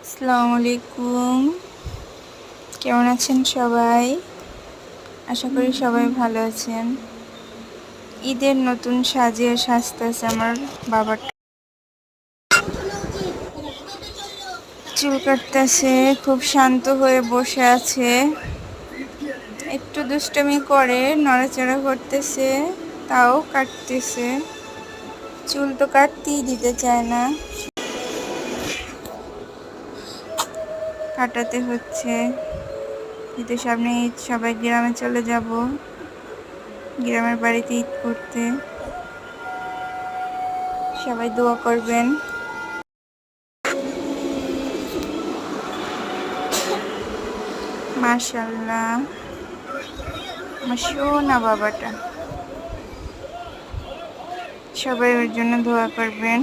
আসসালামু আলাইকুম। কেমন আছেন সবাই? আশা করি সবাই ভালো আছেন। ঈদের নতুন সাজে সাজতেছে আমার বাবাটা। চুল কাটতেছে, খুব শান্ত হয়ে বসে আছে। একটু দুষ্টুমি করে, নড়াচড়া করতেছে, তাও কাটতেছে। চুল তো কাটতেই দিতে চায় না, কাটাতে হচ্ছে। ঈদের সামনে ঈদ, সবাই গ্রামে চলে যাব, গ্রামের বাড়িতে ঈদ করতে। সবাই দোয়া করবেন। মাশাআল্লাহ, আমার সোনা বাবাটা। সবাই ওর জন্য দোয়া করবেন।